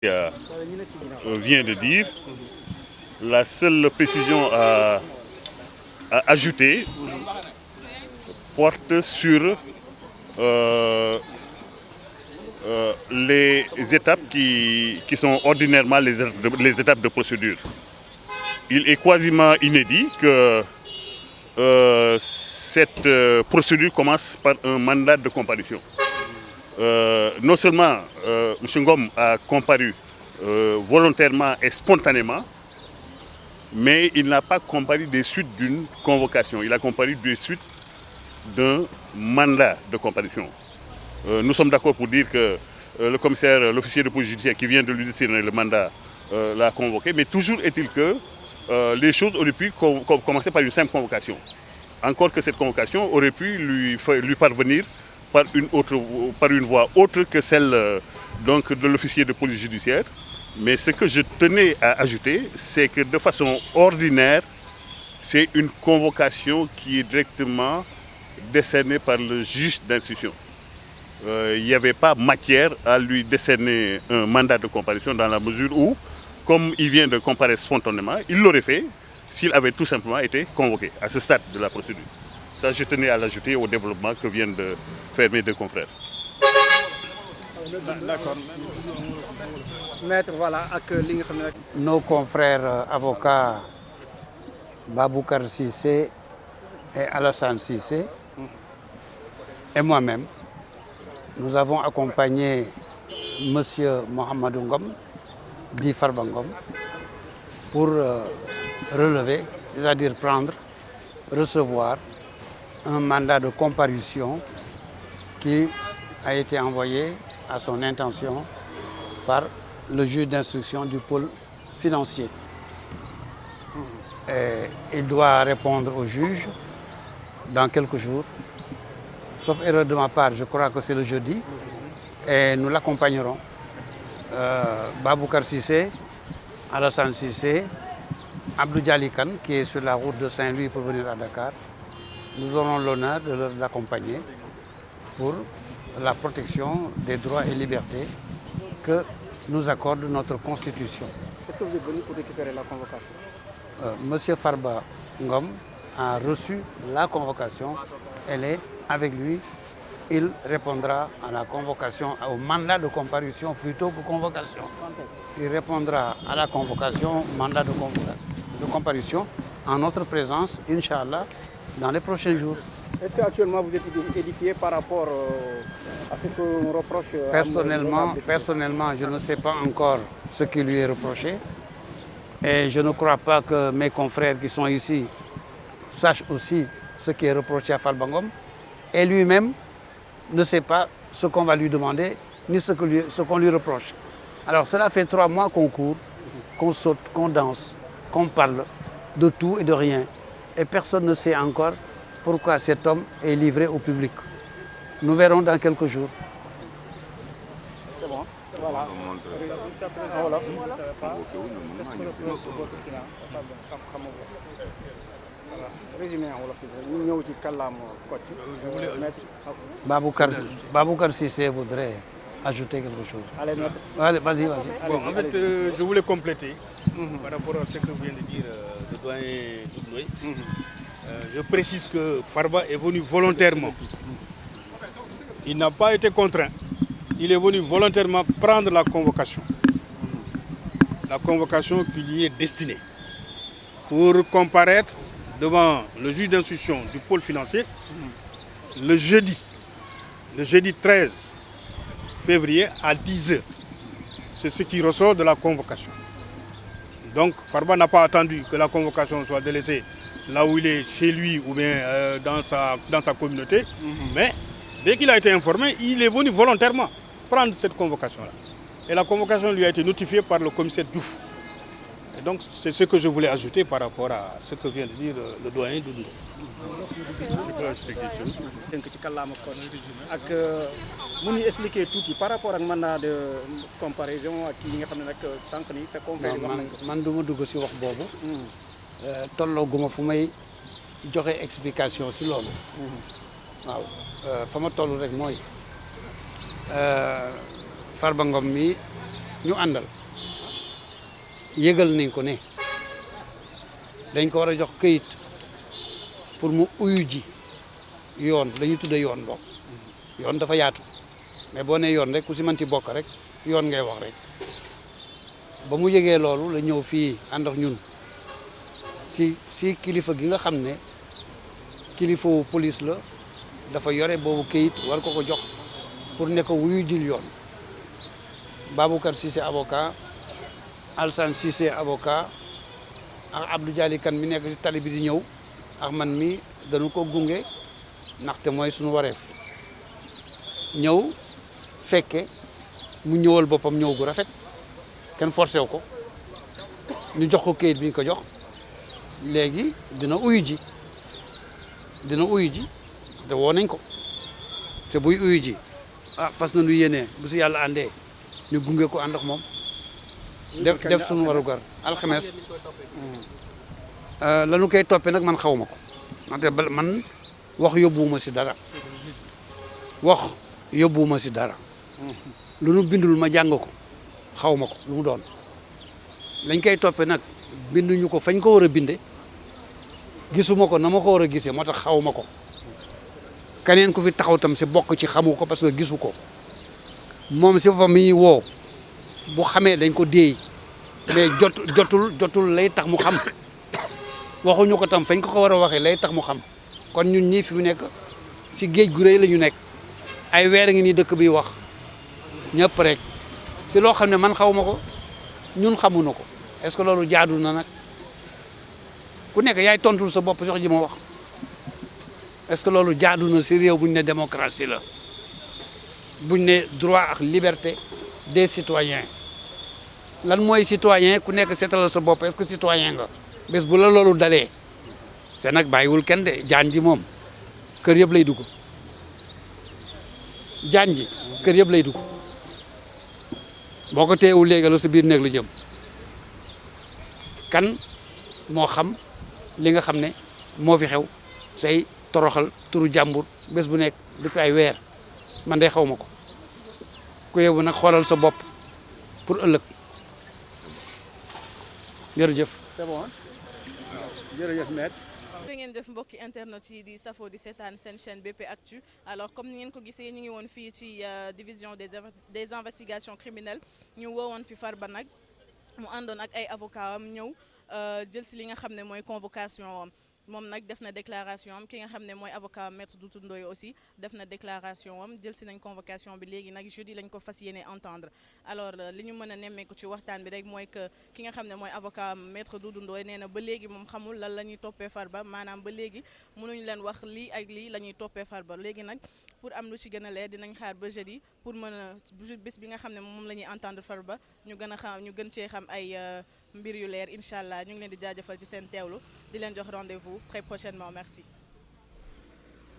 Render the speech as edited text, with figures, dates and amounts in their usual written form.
Vient de dire, la seule précision à ajouter porte sur les étapes qui sont ordinairement les étapes de procédure. Il est quasiment inédit que cette procédure commence par un mandat de comparution. Non seulement M. Ngom a comparu volontairement et spontanément, mais il n'a pas comparu des suites d'une convocation. Il a comparu des suites d'un mandat de comparution. Nous sommes d'accord pour dire que le commissaire, l'officier de police judiciaire qui vient de lui décerner le mandat l'a convoqué, mais toujours est-il que les choses auraient pu commencer par une simple convocation. Encore que cette convocation aurait pu lui parvenir par une voie autre que celle donc, de l'officier de police judiciaire. Mais ce que je tenais à ajouter, c'est que de façon ordinaire, c'est une convocation qui est directement décernée par le juge d'instruction. Il n'y avait pas matière à lui décerner un mandat de comparution dans la mesure où, comme il vient de comparaître spontanément, il l'aurait fait s'il avait tout simplement été convoqué à ce stade de la procédure. Ça, je tenais à l'ajouter au développement que viennent de faire mes deux confrères. D'accord. Maître, voilà, nos confrères avocats Baboucar Cissé et Alassane Cissé et moi-même, nous avons accompagné M. Mohamedou Ngom, dit Farba Ngom, pour relever, c'est-à-dire prendre, recevoir un mandat de comparution qui a été envoyé à son intention par le juge d'instruction du pôle financier. Et il doit répondre au juge dans quelques jours. Sauf erreur de ma part, je crois que c'est le jeudi. Et nous l'accompagnerons. Baboucar Cissé, Alassane Cissé, Abdou Dialikan, qui est sur la route de Saint-Louis pour venir à Dakar. Nous aurons l'honneur de l'accompagner pour la protection des droits et libertés que nous accorde notre Constitution. Est-ce que vous êtes venu pour récupérer la convocation? Monsieur Farba Ngom a reçu la convocation. Elle est avec lui. Il répondra à la convocation, au mandat de comparution plutôt que convocation. Il répondra à la convocation, mandat de comparution, en notre présence, Inch'Allah, dans les prochains jours. Est-ce qu'actuellement vous êtes édifié par rapport à ce qu'on reproche? Personnellement, je ne sais pas encore ce qui lui est reproché. Et je ne crois pas que mes confrères qui sont ici sachent aussi ce qui est reproché à Farba Ngom. Et lui-même ne sait pas ce qu'on va lui demander, ni ce qu'on lui reproche. Alors cela fait 3 mois qu'on court, qu'on saute, qu'on danse, qu'on parle de tout et de rien. Et personne ne sait encore pourquoi cet homme est livré au public. Nous verrons dans quelques jours. C'est bon. Voilà. Baboucar Cissé voudrait ajouter quelque chose. Allez, maître. Allez, vas-y. Bon, en fait, je voulais compléter par rapport à ce que vient de dire le doyen Doudoué. Je précise que Farba est venu volontairement. Il n'a pas été contraint. Il est venu volontairement prendre la convocation. La convocation qui lui est destinée pour comparaître devant le juge d'instruction du pôle financier le jeudi 13 février à 10 h. C'est ce qui ressort de la convocation. Donc Farba n'a pas attendu que la convocation soit délaissée là où il est, chez lui ou bien dans sa communauté. Mais dès qu'il a été informé, il est venu volontairement prendre cette convocation-là. Et la convocation lui a été notifiée par le commissaire Diouf. Et donc c'est ce que je voulais ajouter par rapport à ce que vient de dire le doyen Doudou. Je peux ajouter quelque chose. Vous nous expliquer tout par rapport au mandat de comparaison ak yi nga xam ne nag sànq ni sa confrère wax nañ ko. Man du ma dugg si wax boobu. Tollooguma fu may joxe explication si loolu. waaw fa ma toll rek mooy Farba Ngom mi ñu àndal yëgal nañ ko ne dañ ko war a jox këyit pour mu uyu ji yoon la ñuy tudde yoon bokk yoon dafa yaatu mais boo nee yoon rek ku si manti bokk rek yoon ngay wax rek ba mu yëgee loolu la ñëw fii ànd ak ñun si kilifa gi nga xam ne kilifawu police la dafa yore boobu këyit war ko jox pour ne ko wuyu jil yoon Baboucar Cissé avocat Alsane Cissé avocat ak Abdou Dialy Kane mi nekk si tali bi di ñëw ak man mi dañu ko gunge ndaxte mooy suñu wareef ñëw fekke mu ñëwal boppam ñëw gu rafet kenn forcé wu ko ñu jox ko këyit bi ñu ko jox léegi dina uyu ji te woo nañ ko te buy uyu ji fas na nu yéene bu si yàlla àndee ñu gunge ko ànd ak moom def suñu warugar alxames lanu koy toppee nag man xaw ma ko ndaxte man wax yóbbuwuma si dara lu nu bindul ma jàng ko xaw ma ko lu mu doon lañ koy toppee nag binduñu ko fañ ko war a binde gisuma ko na ma ko war a gisee moo tax xaw ma ko keneen ku fi taxaw tam si bokk ci xamu ko parce que gisu ko moom si boppam mi woo bu xamee dañ ko déey mais jotul lay tax mu xam waxuñu ko tam fañ ko war a waxee lay tax mu xam kon ñun ñii fi mu nekk si géej gu rëy la ñu nekk ay weer ngi nii dëkk bi wax ñëpp rek si loo xam ne man xaw ma ko ñun xamuñu ko est-ce que loolu jaadu na nag ku nekk yaay tontul sa bopp sox ji ma wax est-ce que loolu jaadu na si réew buñ ne démocratie la buñ ne droit ak liberté des citoyens lan mooy citoyen ku nekk seetalal sa bopp est-ce que citoyen nga bés bu la loolu dalee c'est nag bàyyiwul kenn de jaan ji moom kër yëpp lay dugg jaan ji kër yëpp lay dugg boo ko teewul léegi la sa biir néeg la jëm kan moo xam li nga xam ne moo fi xew say toroxal turu jàmbur bés bu nekk depuis ay weer man de xaw ma ko ku yebu nag xoolal sa bopp pour ëllëg jërëjëf. c'est bon jërëjëf maître. da ngeen def mbokki internet yi di safo di seetaan seen chaîne BP Actu alors comme ni ngeen ko gisee ñu ngi woon fii ci division des investigations criminelles ñu woowoon fi Farba nag mu àndoon ak ay avocat am ñëw jël si li nga xam ne mooy convocation am moom nag def na déclaration am ki nga xam ne mooy avocat maître Doudou Ndoye aussi def na déclaration am jël si nañ convocation bi léegi nag jeudi lañ ko fas yéene entendre alors li ñu mën a nemmeeku ci waxtaan bi rek mooy que ki nga xam ne mooy avocat maître Doudou Ndoye nee na ba léegi moom xamul lan la ñuy toppee Farba maanaam ba léegi mënuñu leen wax lii ak lii la ñuy toppee Farba léegi nag pour am lu ci gën a leer dinañ xaar ba jeudi pour mën a bés bi nga xam ne moom la ñuy entendre Farba ñu gën cee xam ay mbir yu leer incha allah ñu ngi leen di jaajëfal ci seen teewlu di leen jox rendez-vous très prochainement merci